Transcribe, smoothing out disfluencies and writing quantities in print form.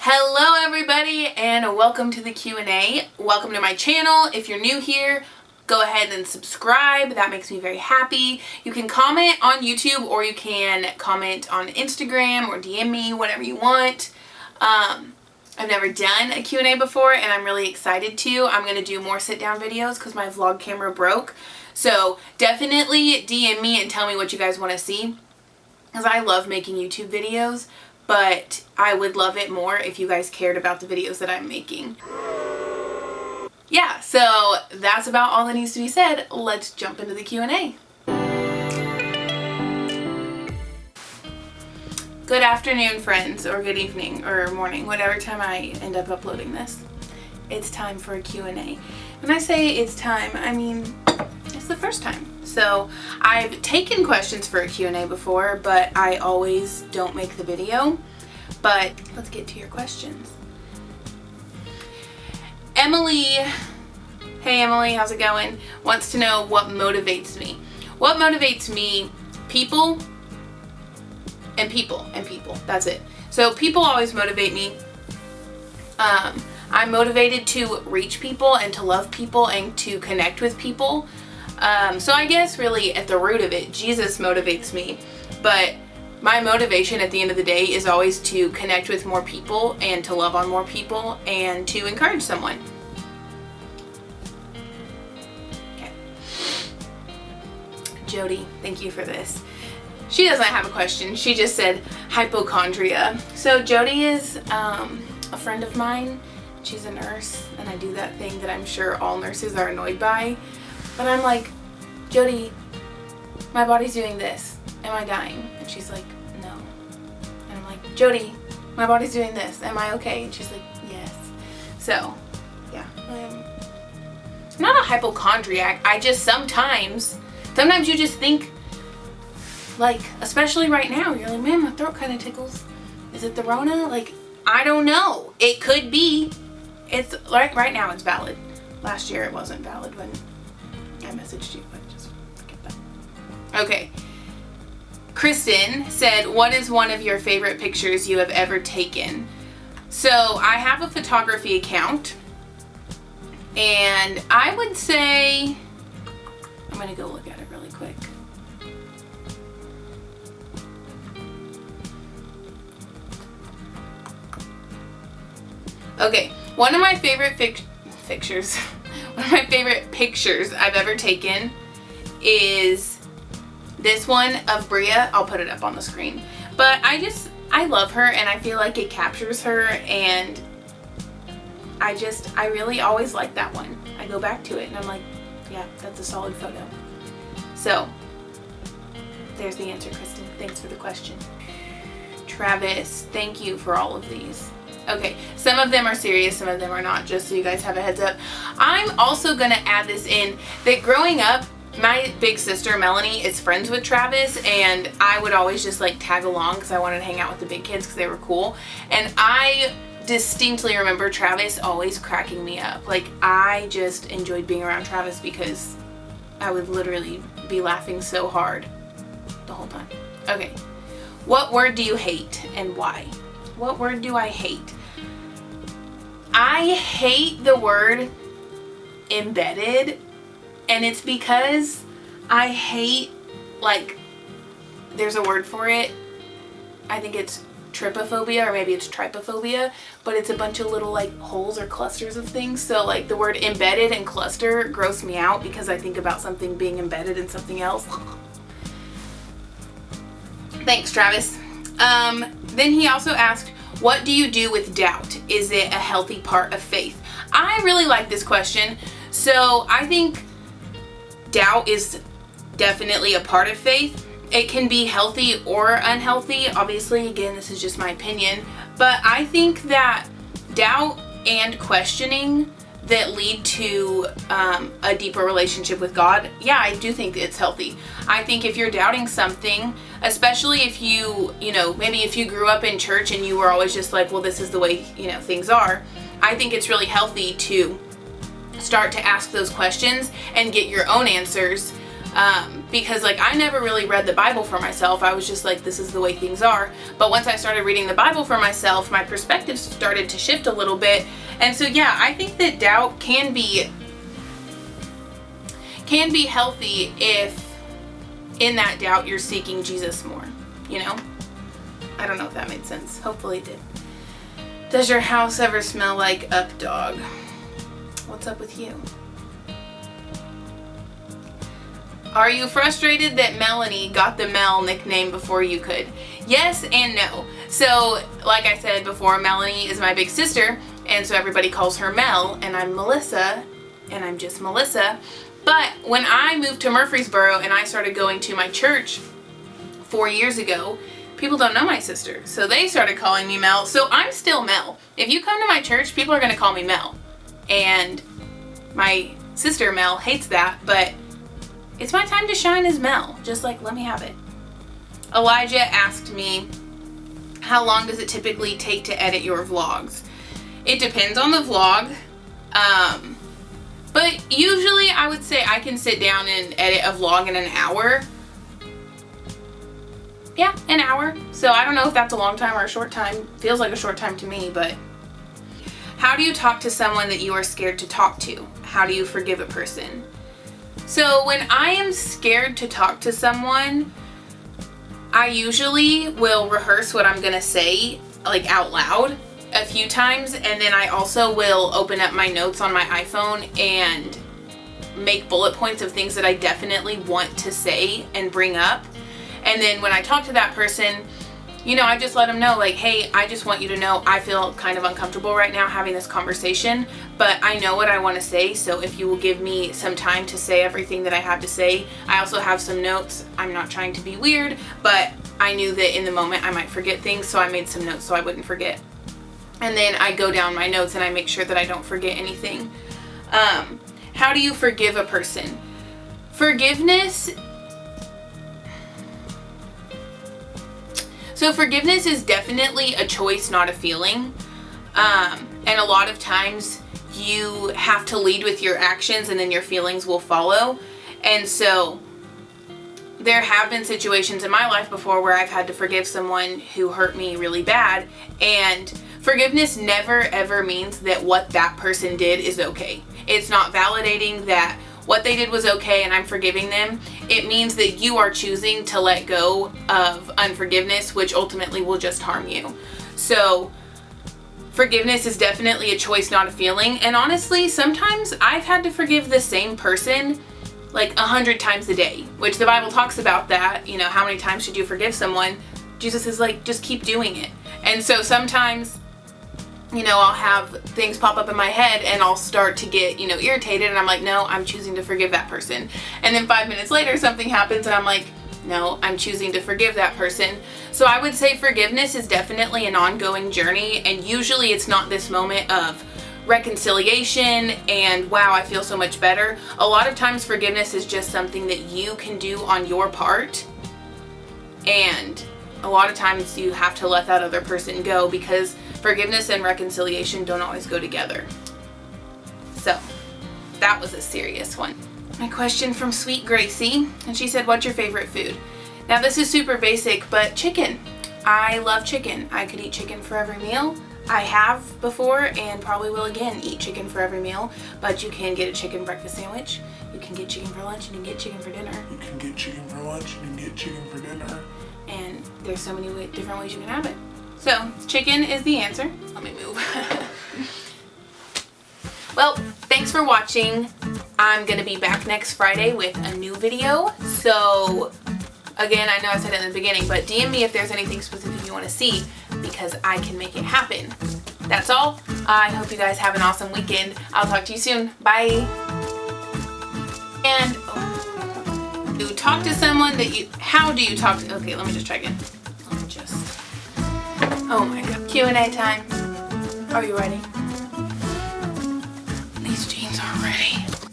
Hello everybody and welcome to the Q&A. Welcome to my channel. If you're new here, go ahead and subscribe. That makes me very happy. You can comment on YouTube or you can comment on Instagram or DM me, whatever you want. I've never done a Q&A before and I'm really excited to. I'm going to do more sit down videos because my vlog camera broke. So definitely DM me and tell me what you guys want to see, because I love making YouTube videos, but I would love it more if you guys cared about the videos that I'm making. Yeah, so that's about all that needs to be said. Let's jump into the Q&A. Good afternoon, friends, or good evening, or morning, whatever time I end up uploading this. It's time for a Q&A. When I say it's time, I mean it's the first time. So I've taken questions for a Q&A before, but I always don't make the video. But let's get to your questions. Emily, hey Emily, how's it going? Wants to know what motivates me. What motivates me? People and people and people. That's it. So people always motivate me. I'm motivated to reach people and to love people and to connect with people. So I guess really at the root of it, Jesus motivates me. But my motivation at the end of the day is always to connect with more people and to love on more people and to encourage someone. Okay. Jody, thank you for this. She doesn't have a question. She just said hypochondria. So Jody is a friend of mine. She's a nurse, and I do that thing that I'm sure all nurses are annoyed by. But I'm like, Jody, my body's doing this. Am I dying? And she's like, no. And I'm like, Jody, my body's doing this. Am I okay? And she's like, yes. So, yeah. I'm not a hypochondriac. I just sometimes you just think, like, especially right now, you're like, man, my throat kind of tickles. Is it the Rona? Like, I don't know. It could be. It's like right now it's valid. Last year it wasn't valid when I messaged you, but just forget that. Okay. Kristen said, what is one of your favorite pictures you have ever taken? So I have a photography account, and I would say, I'm going to go look at it really quick. Okay, one of my favorite pictures I've ever taken is this one of Bria. I'll put it up on the screen. But I love her, and I feel like it captures her, and I really always like that one. I go back to it and I'm like, yeah, that's a solid photo. So there's the answer, Kristen. Thanks for the question. Travis, thank you for all of these. Okay, some of them are serious, some of them are not, just so you guys have a heads up. I'm also going to add this in, that growing up, my big sister, Melanie, is friends with Travis, and I would always just like tag along because I wanted to hang out with the big kids because they were cool. And I distinctly remember Travis always cracking me up. Like, I just enjoyed being around Travis because I would literally be laughing so hard the whole time. Okay, what word do you hate and why? What word do I hate? I hate the word embedded, and it's because I hate, like, there's a word for it. I think it's trypophobia, or maybe it's trypophobia, but it's a bunch of little like holes or clusters of things. So like the word embedded and cluster gross me out because I think about something being embedded in something else. Thanks, Travis. Then he also asked, what do you do with doubt? Is it a healthy part of faith? I really like this question. So I think doubt is definitely a part of faith. It can be healthy or unhealthy. Obviously, again, this is just my opinion. But I think that doubt and questioning that lead to a deeper relationship with God, yeah, I do think it's healthy. I think if you're doubting something, especially if maybe if you grew up in church and you were always just like, well, this is the way, things are, I think it's really healthy to start to ask those questions and get your own answers Because like I never really read the Bible for myself. I was just like, this is the way things are. But once I started reading the Bible for myself, my perspective started to shift a little bit. And so yeah, I think that doubt can be healthy if in that doubt you're seeking Jesus more, you know? I don't know if that made sense. Hopefully it did. Does your house ever smell like Updog? What's up with you? Are you frustrated that Melanie got the Mel nickname before you could? Yes and no. So, like I said before, Melanie is my big sister, and so everybody calls her Mel, and I'm Melissa, and I'm just Melissa. But when I moved to Murfreesboro and I started going to my church 4 years ago, people don't know my sister, so they started calling me Mel. So I'm still Mel. If you come to my church, people are going to call me Mel. And my sister Mel hates that, but it's my time to shine as Mel. Just like, let me have it. Elijah asked me, how long does it typically take to edit your vlogs? It depends on the vlog. But usually I would say I can sit down and edit a vlog in an hour. Yeah, an hour. So I don't know if that's a long time or a short time. Feels like a short time to me, but. How do you talk to someone that you are scared to talk to? How do you forgive a person? So when I am scared to talk to someone, I usually will rehearse what I'm gonna say, like out loud, a few times, and then I also will open up my notes on my iPhone and make bullet points of things that I definitely want to say and bring up. And then when I talk to that person, you know, I just let them know, like, hey, I just want you to know I feel kind of uncomfortable right now having this conversation, but I know what I want to say, so if you will give me some time to say everything that I have to say. I also have some notes. I'm not trying to be weird, but I knew that in the moment I might forget things, so I made some notes so I wouldn't forget. And then I go down my notes and I make sure that I don't forget anything. How do you forgive a person? Forgiveness... So forgiveness is definitely a choice, not a feeling. And a lot of times you have to lead with your actions and then your feelings will follow. And so there have been situations in my life before where I've had to forgive someone who hurt me really bad. And forgiveness never ever means that what that person did is okay. It's not validating that what they did was okay and I'm forgiving them. It means that you are choosing to let go of unforgiveness, which ultimately will just harm you. So forgiveness is definitely a choice, not a feeling. And honestly, sometimes I've had to forgive the same person like 100 times a day, which the Bible talks about that. You know, how many times should you forgive someone? Jesus is like, just keep doing it. And so sometimes, you know, I'll have things pop up in my head and I'll start to get, you know, irritated, and I'm like, no, I'm choosing to forgive that person. And then 5 minutes later something happens and I'm like, no, I'm choosing to forgive that person. So I would say forgiveness is definitely an ongoing journey, and usually it's not this moment of reconciliation and wow, I feel so much better. A lot of times forgiveness is just something that you can do on your part, and a lot of times you have to let that other person go because forgiveness and reconciliation don't always go together. So that was a serious one. My question from Sweet Gracie, and she said, what's your favorite food? Now this is super basic, but chicken. I love chicken. I could eat chicken for every meal. I have before and probably will again eat chicken for every meal, but you can get a chicken breakfast sandwich. You can get chicken for lunch and you can get chicken for dinner. You can get chicken for lunch and you can get chicken for dinner. And there's so many different ways you can have it. So chicken is the answer. Let me move. Well, thanks for watching. I'm gonna be back next Friday with a new video. So again, I know I said it in the beginning, but DM me if there's anything specific you want to see because I can make it happen. That's all. I hope you guys have an awesome weekend. I'll talk to you soon. Bye. And you talk to someone that you, how do you talk to, okay, let me just try again. Let me just, oh my God. Q&A time. Are you ready? These jeans aren't ready.